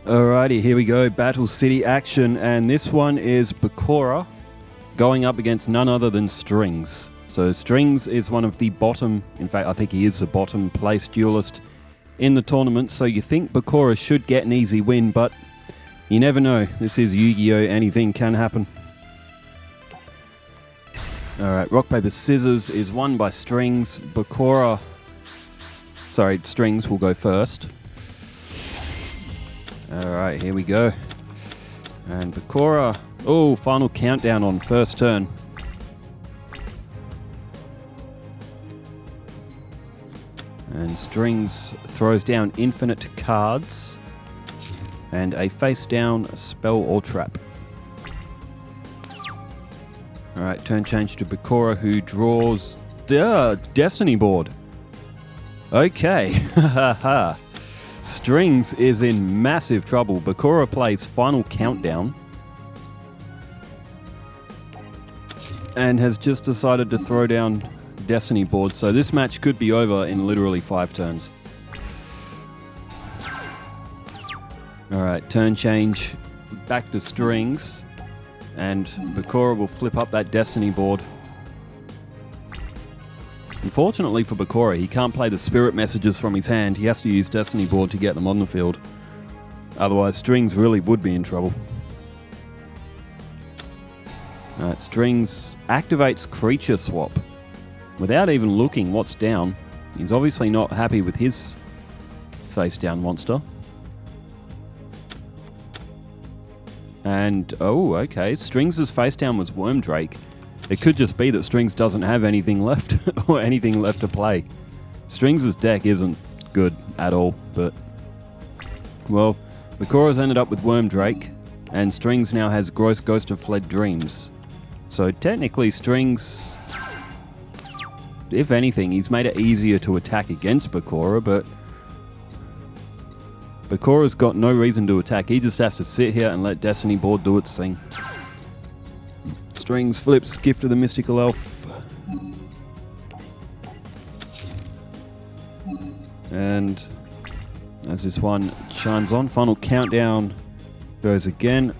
Alrighty, here we go. Battle City action, and this one is Bakura going up against none other than Strings. So Strings is one of the bottom, in fact I think he is the bottom place duelist in the tournament, so you think Bakura should get an easy win, but you never know. This is Yu-Gi-Oh! Anything can happen. Alright, rock, paper, scissors is won by Strings. Strings will go first. Alright, here we go. And Bakura, final countdown on first turn. And Strings throws down infinite cards and a face down spell or trap. Alright, turn change to Bakura, who draws Destiny board. Okay, haha. Strings is in massive trouble. Bakura plays Final Countdown and has just decided to throw down Destiny board, so this match could be over in literally 5 turns. Alright, turn change back to Strings, and Bakura will flip up that Destiny board. Unfortunately for Bakura, he can't play the spirit messages from his hand. He has to use Destiny board to get them on the field. Otherwise, Strings really would be in trouble. Alright, Strings activates Creature Swap. Without even looking what's down. He's obviously not happy with his face down monster. And, okay, Strings' face down was Wormdrake. It could just be that Strings doesn't have anything left, or anything left to play. Strings' deck isn't good at all, but... well, Bakura's ended up with Wormdrake, and Strings now has Gross Ghost of Fled Dreams. So technically Strings... if anything, he's made it easier to attack against Bakura, but... Bakura's got no reason to attack. He just has to sit here and let Destiny board do its thing. Strings flips Gift of the Mystical Elf. And as this one chimes on, Final Countdown goes again.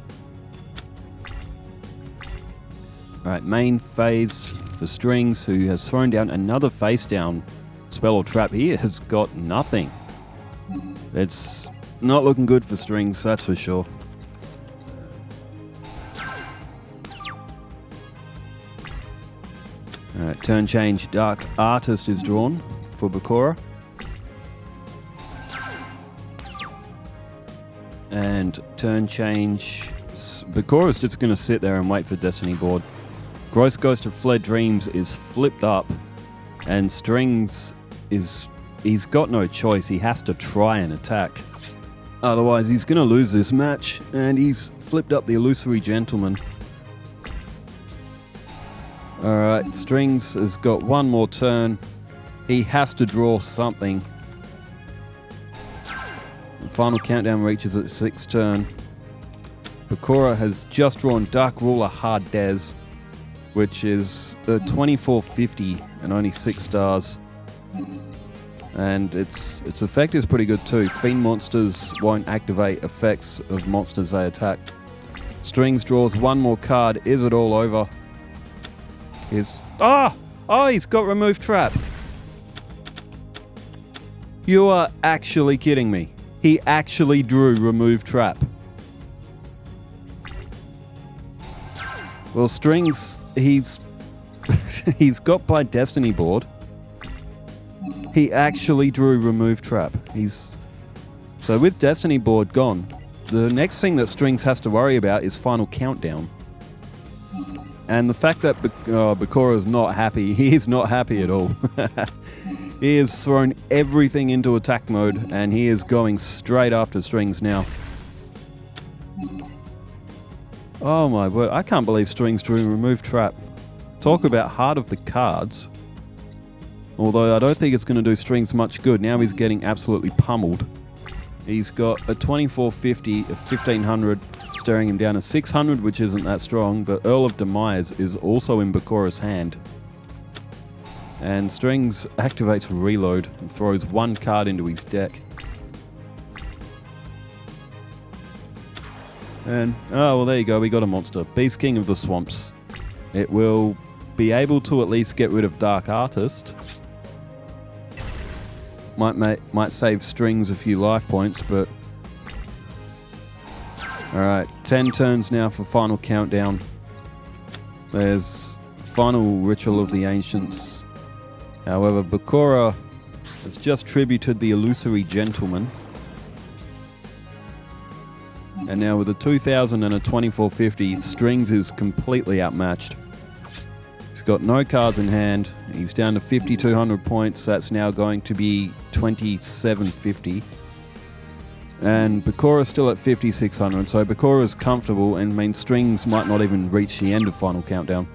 Alright, main phase for Strings, who has thrown down another face down spell or trap. He has got nothing. It's not looking good for Strings, that's for sure. Alright, turn change, Dark Artist is drawn for Bakura. And turn change, Bakura's just going to sit there and wait for Destiny board. Gross Ghost of Fled Dreams is flipped up, and Strings he's got no choice, he has to try and attack. Otherwise he's going to lose this match, and he's flipped up the Illusory Gentleman. Alright, Strings has got one more turn. He has to draw something. The Final Countdown reaches its 6th turn. Bakura has just drawn Dark Ruler Hard Des, which is a 2450 and only 6 stars. And its effect is pretty good too. Fiend monsters won't activate effects of monsters they attack. Strings draws one more card. Is it all over? He's got Remove Trap. You are actually kidding me. He actually drew Remove Trap. Well, Strings, he's got by Destiny board. He actually drew Remove Trap. So with Destiny board gone, the next thing that Strings has to worry about is Final Countdown. And the fact that Bakura is not happy, he is not happy at all. He has thrown everything into attack mode, and he is going straight after Strings now. Oh my word, I can't believe Strings drew Remove Trap. Talk about heart of the cards. Although I don't think it's going to do Strings much good. Now he's getting absolutely pummeled. He's got a 2450, a 1500, staring him down a 600, which isn't that strong, but Earl of Demise is also in Bakura's hand. And Strings activates Reload and throws one card into his deck. And, oh, well, there you go. We got a monster. Beast King of the Swamps. It will be able to at least get rid of Dark Artist. Might save Strings a few life points, but... Alright, 10 turns now for final countdown. There's final Ritual of the Ancients. However, Bakura has just tributed the Illusory Gentleman. And now with a 2000 and a 2450, Strings is completely outmatched. He's got no cards in hand. He's down to 5,200 points. That's now going to be 2,750. And Bakura's still at 5,600. So Bakura's comfortable, and means Strings might not even reach the end of final countdown.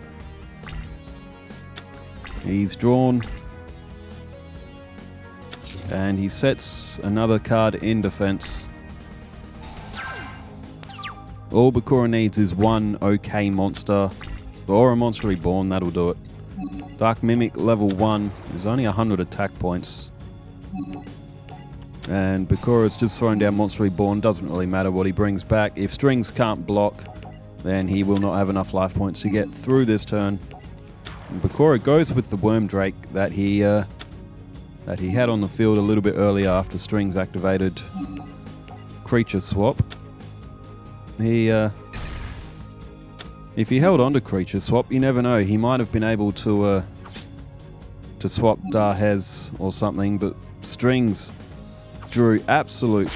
He's drawn. And he sets another card in defense. All Bakura needs is one okay monster, or a Monster Reborn, that'll do it. Dark Mimic level 1 is only 100 attack points. And Bakura's just thrown down Monster Reborn, doesn't really matter what he brings back. If Strings can't block, then he will not have enough life points to get through this turn. And Bakura goes with the Worm Drake that he had on the field a little bit earlier after Strings activated Creature Swap. If he held on to Creature Swap, you never know. He might have been able to swap Darhez or something, but Strings drew absolute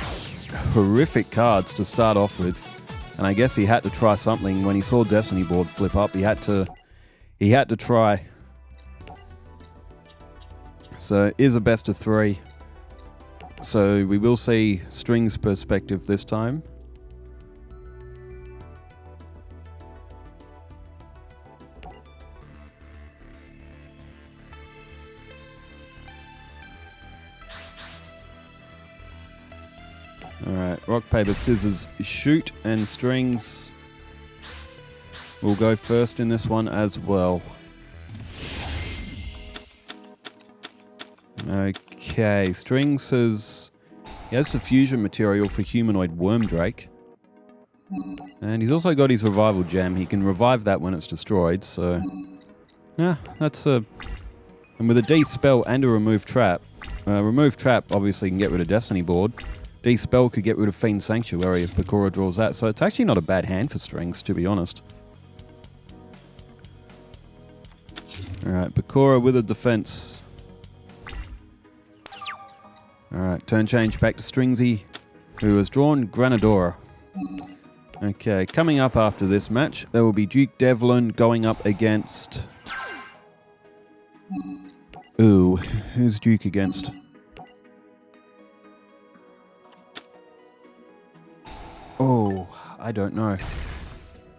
horrific cards to start off with, and I guess he had to try something. When he saw Destiny board flip up, he had to try. So it is a best of 3. So we will see Strings' perspective this time. Alright, rock, paper, scissors, shoot, and Strings will go first in this one as well. Okay, Strings he has the fusion material for Humanoid Worm Drake. And he's also got his Revival Gem. He can revive that when it's destroyed, so... Yeah, that's a... And with a D-Spell and a Remove Trap, Remove Trap obviously can get rid of Destiny board. D-Spell could get rid of Fiend Sanctuary if Bakura draws that, so it's actually not a bad hand for Strings, to be honest. Alright, Bakura with a defense. Alright, turn change back to Stringsy, who has drawn Granadora. Okay, coming up after this match, there will be Duke Devlin going up against... Ooh, who's Duke against? Oh, I don't know.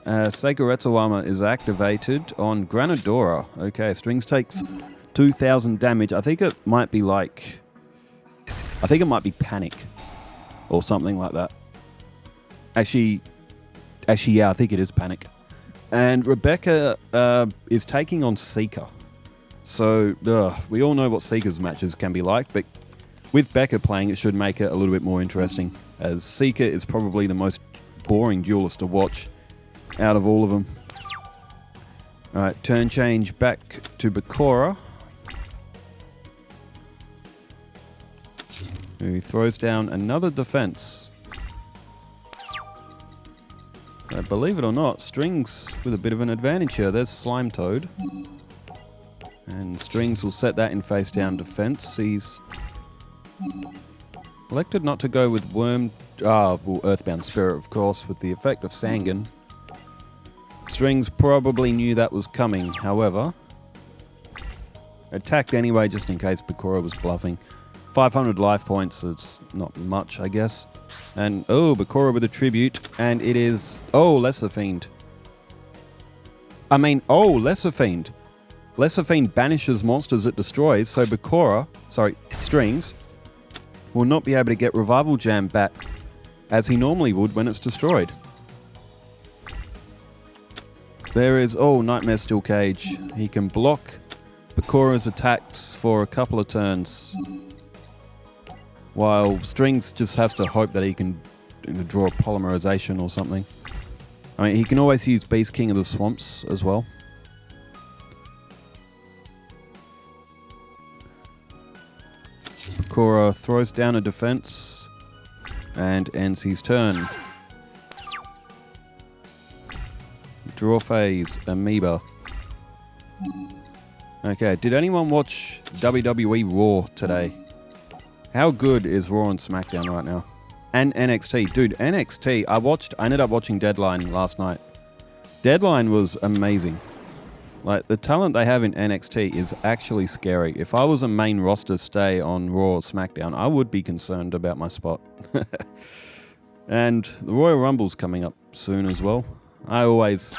Seigaretsuwama is activated on Granadora. Okay, Strings takes 2,000 damage. I think it might be like... I think it might be Panic. Or something like that. Actually, yeah, I think it is Panic. And Rebecca is taking on Seeker. So, we all know what Seeker's matches can be like, but with Becca playing, it should make it a little bit more interesting, as Seeker is probably the most boring duelist to watch out of all of them. Alright, turn change back to Bakura, who throws down another defense. Believe it or not, Strings with a bit of an advantage here. There's Slime Toad. And Strings will set that in face down defense. He's elected not to go with Earthbound Spirit, of course, with the effect of Sangan. Strings probably knew that was coming, however. Attacked anyway, just in case Bakura was bluffing. 500 life points, it's not much, I guess. And, Bakura with a tribute, and it is... Lesser Fiend. Lesser Fiend. Lesser Fiend banishes monsters it destroys, so Strings will not be able to get Revival Jam back as he normally would when it's destroyed. There is, Nightmare Steel Cage. He can block Bakura's attacks for a couple of turns, while Strings just has to hope that he can draw a polymerization or something. I mean, he can always use Beast King of the Swamps as well. Bakura throws down a defense and ends his turn. Draw phase, Amoeba. Okay, did anyone watch WWE Raw today? How good is Raw and SmackDown right now? And NXT. Dude, NXT, I ended up watching Deadline last night. Deadline was amazing. Like, the talent they have in NXT is actually scary. If I was a main roster stay on Raw or SmackDown, I would be concerned about my spot. And the Royal Rumble's coming up soon as well. I always,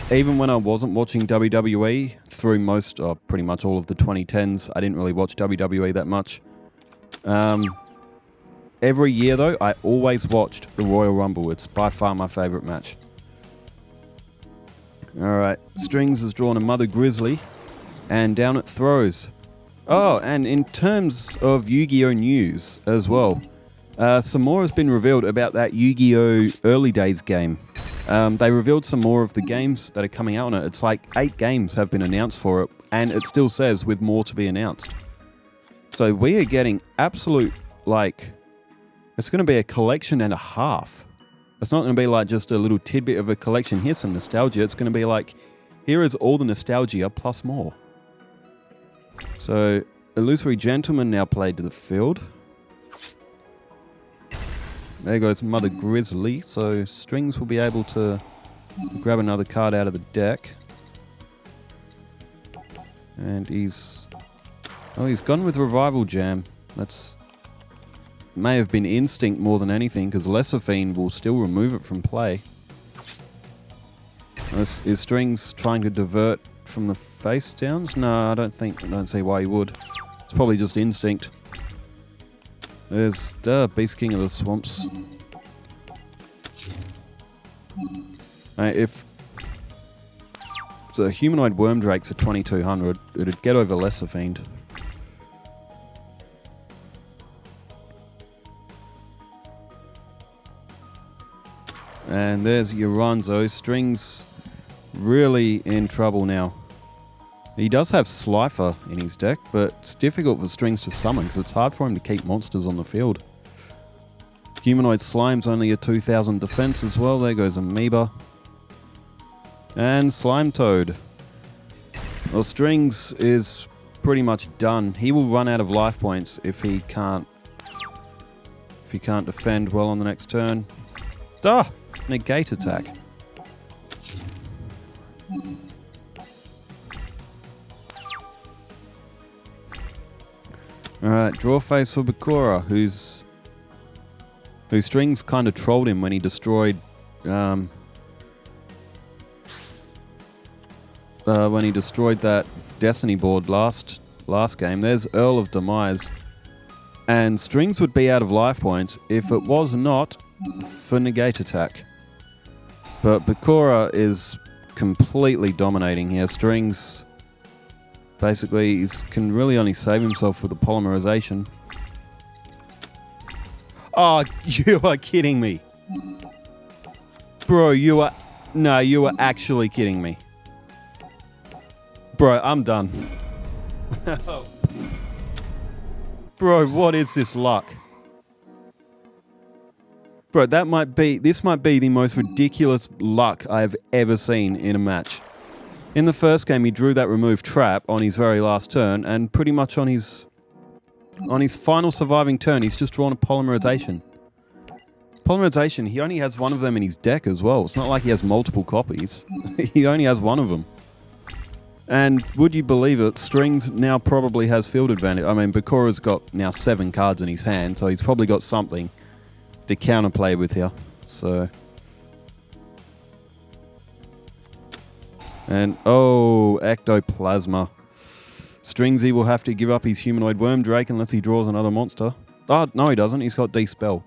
even when I wasn't watching WWE through most, or pretty much all of the 2010s, I didn't really watch WWE that much. Every year though, I always watched the Royal Rumble. It's by far my favorite match. Alright, Strings has drawn a Mother Grizzly, and down it throws. Oh, and in terms of Yu-Gi-Oh! News as well, some more has been revealed about that Yu-Gi-Oh! Early Days game. They revealed some more of the games that are coming out on it. It's like 8 games have been announced for it, and it still says with more to be announced. So we are getting absolute, like, it's going to be a collection and a half. It's not going to be like just a little tidbit of a collection. Here's some nostalgia. It's going to be like, here is all the nostalgia plus more. So, Illusory Gentleman now played to the field. There goes Mother Grizzly. So, Strings will be able to grab another card out of the deck. And he's gone with Revival Jam. That's may have been instinct more than anything, because Lesser Fiend will still remove it from play. Is Strings trying to divert from the face downs? No, I don't see why he would. It's probably just instinct. There's Beast King of the Swamps. If the Humanoid Worm Drake's at 2200, it'd get over Lesser Fiend. And there's Uranzo. Strings really in trouble now. He does have Slifer in his deck, but it's difficult for Strings to summon because it's hard for him to keep monsters on the field. Humanoid Slime's only a 2000 defense as well. There goes Amoeba. And Slime Toad. Well, Strings is pretty much done. He will run out of life points if he can't defend well on the next turn. Ah! Negate attack. Alright, draw phase for Bakura, whose Strings kind of trolled him when he destroyed that Destiny board last game. There's Earl of Demise. And Strings would be out of life points if it was not for negate attack. But Bakura is completely dominating here. Strings basically can really only save himself with the polymerization. Oh, you are kidding me. Bro, you are actually kidding me. Bro, I'm done. Bro, what is this luck? Bro, this might be the most ridiculous luck I have ever seen in a match. In the first game, he drew that remove trap on his very last turn, and pretty much on his final surviving turn, he's just drawn a polymerization. Polymerization, he only has one of them in his deck as well. It's not like he has multiple copies. He only has one of them. And would you believe it, Strings now probably has field advantage. I mean, Bakura's got now 7 cards in his hand, so he's probably got something to counterplay with here. So, and oh, Ectoplasma. Stringsy will have to give up his Humanoid Worm Drake unless he draws another monster. Oh, no he doesn't, he's got Dispel.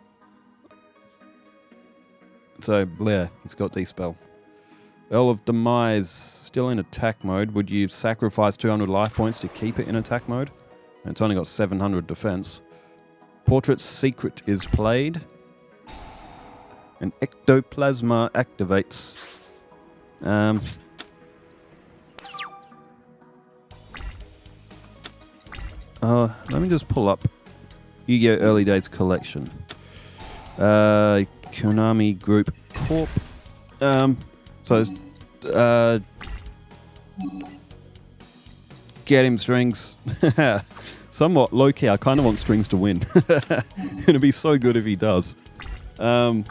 So, yeah, he's got Dispel. Earl of Demise, still in attack mode. Would you sacrifice 200 life points to keep it in attack mode? It's only got 700 defense. Portrait's Secret is played. And ectoplasma activates. Let me just pull up Yu-Gi-Oh! Early Days collection. Konami Group Corp. Get him, Strings. Somewhat low-key, I kind of want Strings to win. It'd be so good if he does. Okay,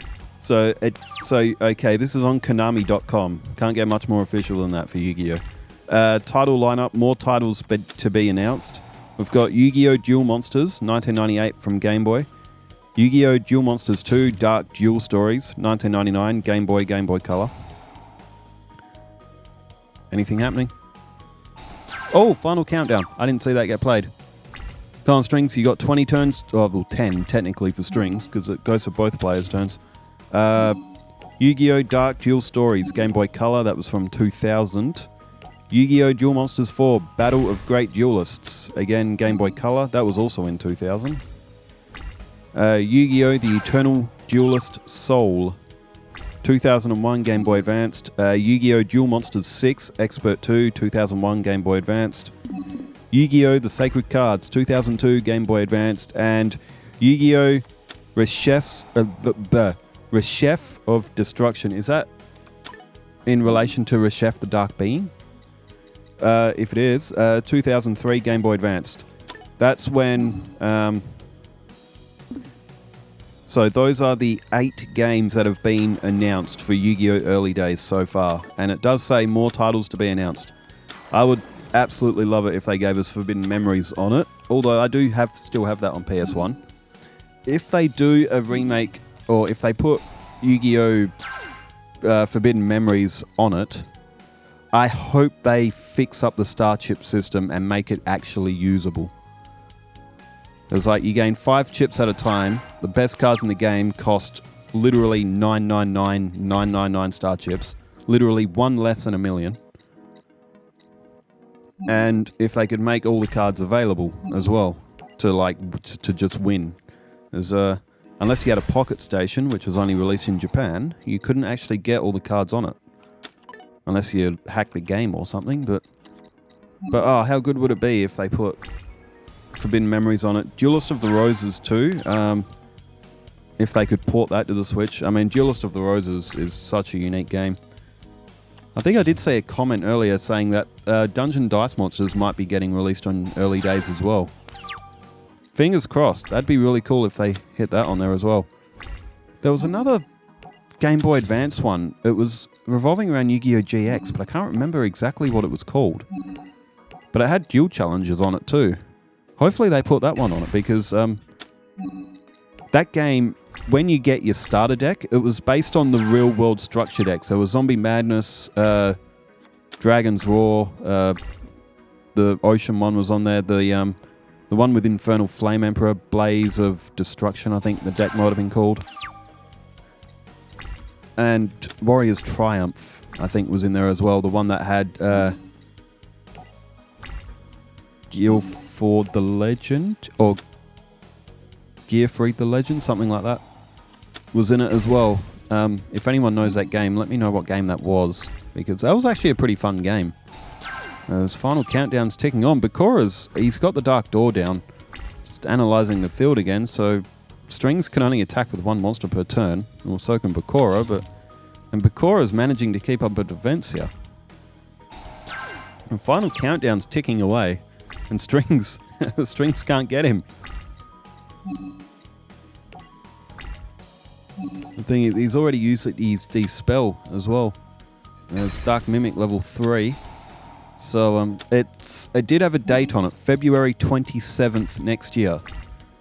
this is on Konami.com. Can't get much more official than that for Yu-Gi-Oh! Title lineup, more titles to be announced. We've got Yu-Gi-Oh! Duel Monsters, 1998 from Game Boy. Yu-Gi-Oh! Duel Monsters 2, Dark Duel Stories, 1999, Game Boy Color. Anything happening? Oh, Final Countdown. I didn't see that get played. Come on, Strings, you got 20 turns. Oh, well, 10 technically for Strings, because it goes for both players' turns. Yu-Gi-Oh! Dark Duel Stories, Game Boy Color, that was from 2000. Yu-Gi-Oh! Duel Monsters 4, Battle of Great Duelists, again, Game Boy Color, that was also in 2000. Yu-Gi-Oh! The Eternal Duelist Soul, 2001 Game Boy Advanced. Yu-Gi-Oh! Duel Monsters 6, Expert 2, 2001 Game Boy Advanced. Yu-Gi-Oh! The Sacred Cards, 2002 Game Boy Advanced. And Yu-Gi-Oh! Reshef of Destruction. Is that in relation to Reshef the Dark Being? If it is, 2003 Game Boy Advanced. That's when... So those are the 8 games that have been announced for Yu-Gi-Oh! Early Days so far. And it does say more titles to be announced. I would absolutely love it if they gave us Forbidden Memories on it. Although I do still have that on PS1. If they do a remake, or if they put Yu-Gi-Oh! Forbidden Memories on it, I hope they fix up the star chip system and make it actually usable. It's like you gain 5 chips at a time. The best cards in the game cost literally 999 star chips. Literally one less than a million. And if they could make all the cards available as well to just win. Unless you had a Pocket Station, which was only released in Japan, you couldn't actually get all the cards on it. Unless you hacked the game or something, but oh, how good would it be if they put Forbidden Memories on it? Duelist of the Roses too, if they could port that to the Switch. I mean, Duelist of the Roses is such a unique game. I think I did see a comment earlier saying that Dungeon Dice Monsters might be getting released on Early Days as well. Fingers crossed. That'd be really cool if they hit that on there as well. There was another Game Boy Advance one. It was revolving around Yu-Gi-Oh! GX, but I can't remember exactly what it was called. But it had duel challenges on it too. Hopefully they put that one on it, because that game, when you get your starter deck, it was based on the real world structure deck. So it was Zombie Madness, Dragon's Roar, the Ocean one was on there, the one with Infernal Flame Emperor, Blaze of Destruction, I think the deck might have been called. And Warrior's Triumph, I think, was in there as well. The one that had Gearfried the Legend, or Gearfried the Legend, something like that, was in it as well. If anyone knows that game, let me know what game that was, because that was actually a pretty fun game. His Final Countdown's ticking on. Bakura's, he's got the Dark Door down, just analysing the field again, so Strings can only attack with 1 monster per turn, or so can Bakura, and Bakura's managing to keep up a defense here. And Final Countdown's ticking away, and Strings can't get him. The thing is, he's already used his spell as well. It's Dark Mimic level 3. So it did have a date on it, February 27th next year.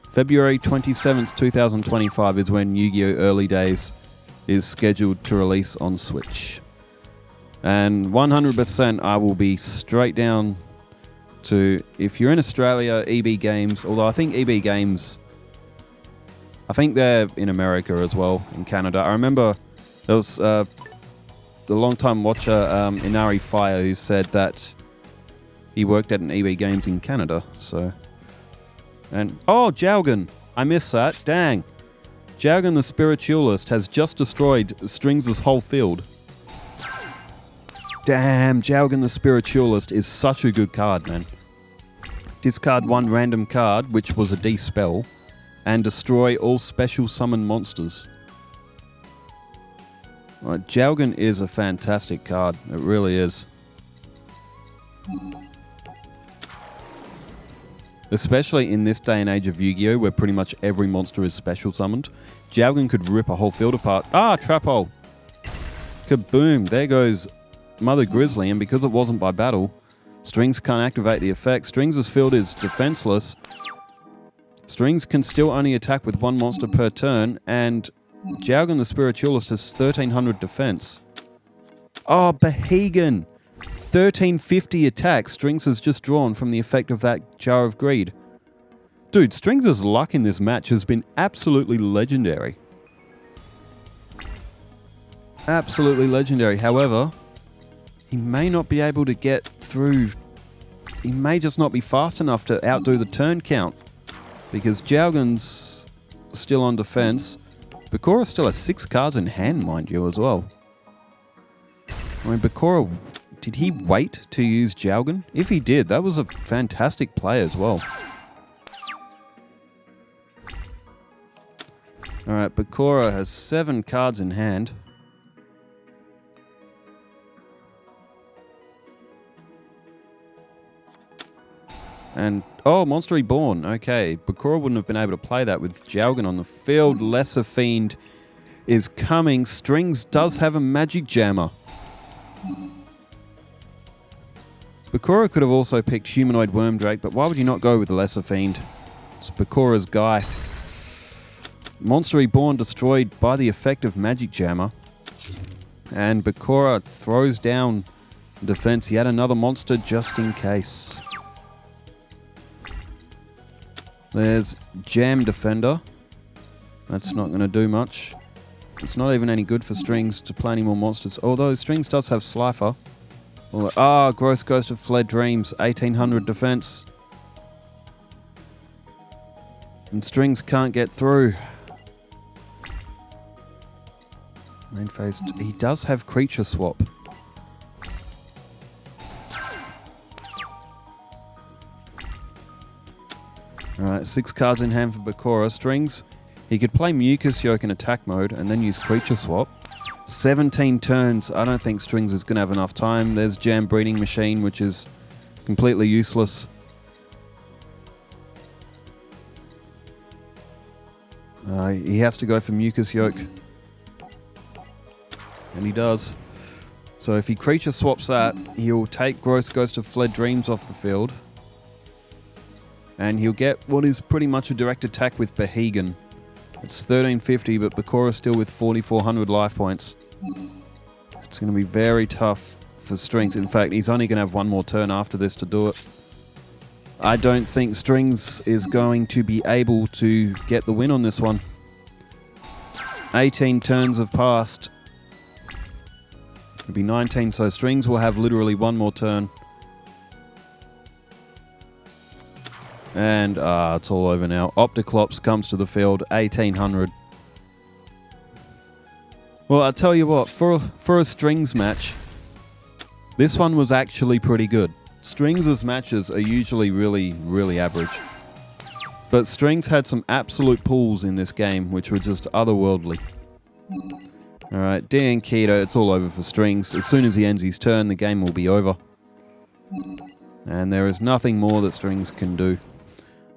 February 27th, 2025 is when Yu-Gi-Oh! Early Days is scheduled to release on Switch. And 100% I will be straight down to, if you're in Australia, EB Games, although I think EB Games, I think they're in America as well, in Canada. I remember there was the long-time watcher, Inari Fire, who said that he worked at an EB Games in Canada, so... And oh, Jaugen! I missed that. Dang. Jowgen the Spiritualist has just destroyed Strings' whole field. Damn, Jowgen the Spiritualist is such a good card, man. Discard one random card, which was a D-spell, and destroy all special summon monsters. Right, Jowgen is a fantastic card. It really is. Especially in this day and age of Yu-Gi-Oh! Where pretty much every monster is special summoned. Jowgen could rip a whole field apart. Ah, trap hole! Kaboom! There goes Mother Grizzly, and because it wasn't by battle, Strings can't activate the effect. Strings' field is defenseless. Strings can still only attack with one monster per turn, and Jowgen the Spiritualist has 1300 defense. Oh, Behegan! 1350 attack Strings has just drawn from the effect of that Jar of Greed. Dude, Strings' luck in this match has been absolutely legendary. Absolutely legendary. However, he may not be able to get through. He may just not be fast enough to outdo the turn count. Because Jowgen's still on defense. Bakura still has 6 cards in hand, mind you, as well. I mean, Bakura, did he wait to use Jowgen? If he did, that was a fantastic play as well. Alright, Bakura has 7 cards in hand. And, oh, Monster Reborn. Okay, Bakura wouldn't have been able to play that with Jowgen on the field. Lesser Fiend is coming. Strings does have a Magic Jammer. Bakura could have also picked Humanoid Wormdrake, but why would you not go with the Lesser Fiend? It's Bakura's guy. Monster Reborn destroyed by the effect of Magic Jammer. And Bakura throws down defense. He had another monster just in case. There's Jam Defender. That's not going to do much. It's not even any good for Strings to play any more monsters. Although Strings does have Slifer. Gross Ghost of Fled Dreams. 1800 defense. And Strings can't get through. Main phase. He does have Creature Swap. Alright, 6 cards in hand for Bakura. Strings, he could play Mucus Yoke in attack mode and then use Creature Swap. 17 turns. I don't think Strings is going to have enough time. There's Jam Breeding Machine, which is completely useless. He has to go for Mucus Yoke. And he does. So if he Creature Swaps that, he'll take Gross Ghost of Fled Dreams off the field. And he'll get what is pretty much a direct attack with Behegan. It's 1350, but Bakura still with 4400 life points. It's going to be very tough for Strings. In fact, he's only going to have one more turn after this to do it. I don't think Strings is going to be able to get the win on this one. 18 turns have passed. It'll be 19, so Strings will have literally one more turn. And it's all over now. Opticlops comes to the field, 1800. Well, I'll tell you what, for a Strings match, this one was actually pretty good. Strings' matches are usually really, really average. But Strings had some absolute pulls in this game, which were just otherworldly. Alright, Dan Keto, it's all over for Strings. As soon as he ends his turn, the game will be over. And there is nothing more that Strings can do.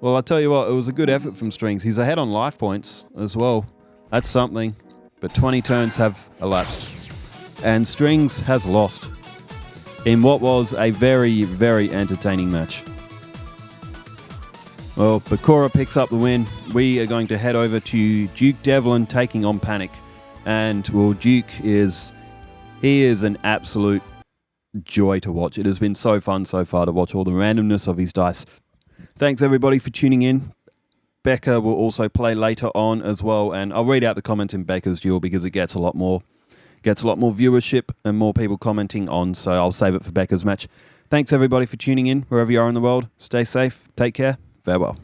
Well, I tell you what, it was a good effort from Strings. He's ahead on life points as well. That's something. But 20 turns have elapsed. And Strings has lost in what was a very, very entertaining match. Well, Bakura picks up the win. We are going to head over to Duke Devlin taking on Panic. And, well, Duke is an absolute joy to watch. It has been so fun so far to watch all the randomness of his dice. Thanks everybody for tuning in. Becca will also play later on as well, and I'll read out the comments in Becca's duel because it gets a lot more viewership and more people commenting on, so I'll save it for Becca's match. Thanks everybody for tuning in wherever you are in the world. Stay safe, take care, farewell.